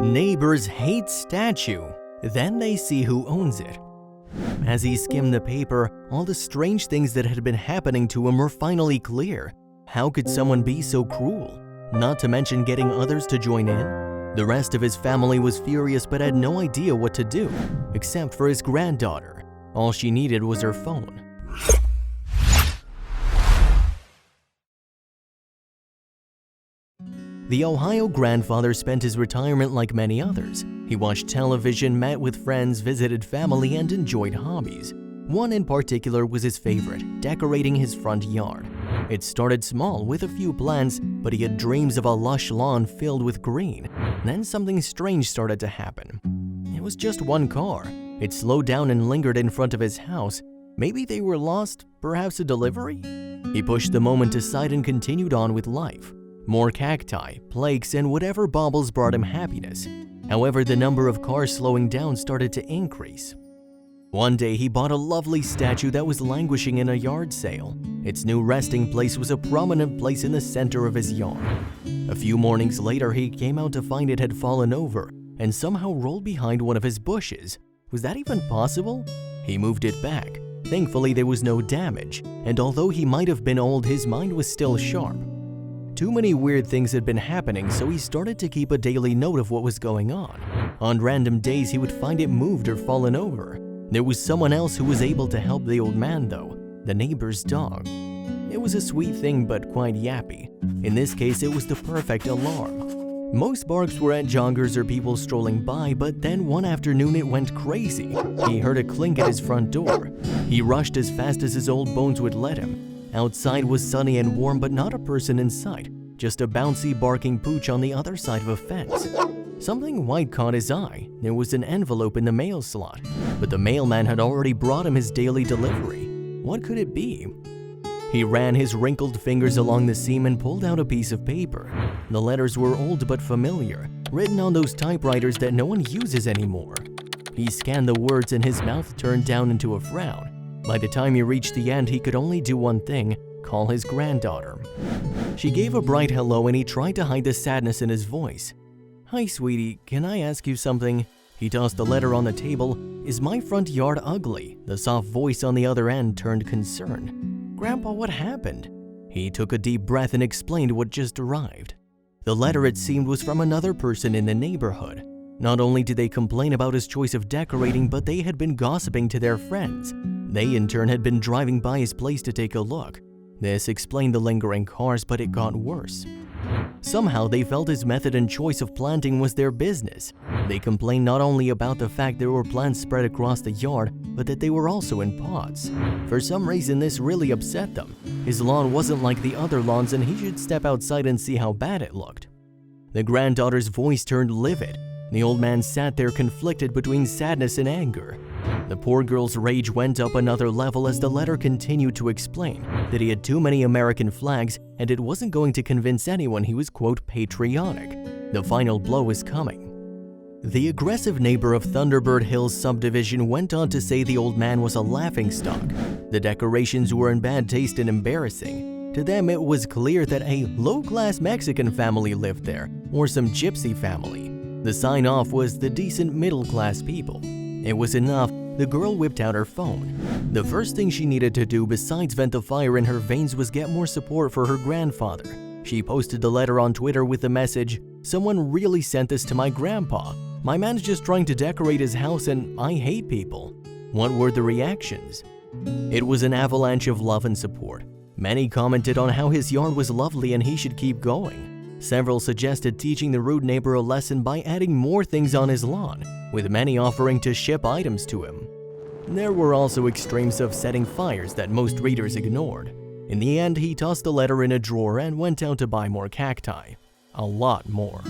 Neighbors hate statue, then they see who owns it. As he skimmed the paper, all the strange things that had been happening to him were finally clear. How could someone be so cruel? Not to mention getting others to join in. The rest of his family was furious but had no idea what to do, except for his granddaughter. All she needed was her phone. The Ohio grandfather spent his retirement like many others. He watched television, met with friends, visited family, and enjoyed hobbies. One in particular was his favorite, decorating his front yard. It started small with a few plants, but he had dreams of a lush lawn filled with green. Then something strange started to happen. It was just one car. It slowed down and lingered in front of his house. Maybe they were lost, perhaps a delivery? He pushed the moment aside and continued on with life. More cacti, plaques, and whatever baubles brought him happiness. However, the number of cars slowing down started to increase. One day, he bought a lovely statue that was languishing in a yard sale. Its new resting place was a prominent place in the center of his yard. A few mornings later, he came out to find it had fallen over and somehow rolled behind one of his bushes. Was that even possible? He moved it back. Thankfully, there was no damage, and although he might have been old, his mind was still sharp. Too many weird things had been happening, so he started to keep a daily note of what was going on. On random days, he would find it moved or fallen over. There was someone else who was able to help the old man though, the neighbor's dog. It was a sweet thing but quite yappy. In this case, it was the perfect alarm. Most barks were at joggers or people strolling by, but then one afternoon it went crazy. He heard a clink at his front door. He rushed as fast as his old bones would let him. Outside was sunny and warm, but not a person in sight, just a bouncy barking pooch on the other side of a fence. Something white caught his eye. There was an envelope in the mail slot, but the mailman had already brought him his daily delivery. What could it be? He ran his wrinkled fingers along the seam and pulled out a piece of paper. The letters were old but familiar, written on those typewriters that no one uses anymore. He scanned the words and his mouth turned down into a frown. By the time he reached the end, he could only do one thing: call his granddaughter. She gave a bright hello and he tried to hide the sadness in his voice. "Hi, sweetie, can I ask you something?" He tossed the letter on the table. "Is my front yard ugly?" The soft voice on the other end turned concerned. "Grandpa, what happened?" He took a deep breath and explained what just arrived. The letter, it seemed, was from another person in the neighborhood. Not only did they complain about his choice of decorating, but they had been gossiping to their friends. They, in turn, had been driving by his place to take a look. This explained the lingering cars, but it got worse. Somehow, they felt his method and choice of planting was their business. They complained not only about the fact there were plants spread across the yard, but that they were also in pots. For some reason, this really upset them. His lawn wasn't like the other lawns, and he should step outside and see how bad it looked. The granddaughter's voice turned livid. The old man sat there conflicted between sadness and anger. The poor girl's rage went up another level as the letter continued to explain that he had too many American flags and it wasn't going to convince anyone he was, quote, patriotic. The final blow was coming. The aggressive neighbor of Thunderbird Hills subdivision went on to say the old man was a laughingstock. The decorations were in bad taste and embarrassing. To them, it was clear that a low-class Mexican family lived there, or some gypsy family. The sign-off was the decent middle-class people. It was enough. The girl whipped out her phone. The first thing she needed to do besides vent the fire in her veins was get more support for her grandfather. She posted the letter on Twitter with the message, "Someone really sent this to my grandpa. My man's just trying to decorate his house and I hate people." What were the reactions? It was an avalanche of love and support. Many commented on how his yard was lovely and he should keep going. Several suggested teaching the rude neighbor a lesson by adding more things on his lawn, with many offering to ship items to him. There were also extremes of setting fires that most readers ignored. In the end, he tossed the letter in a drawer and went out to buy more cacti. A lot more.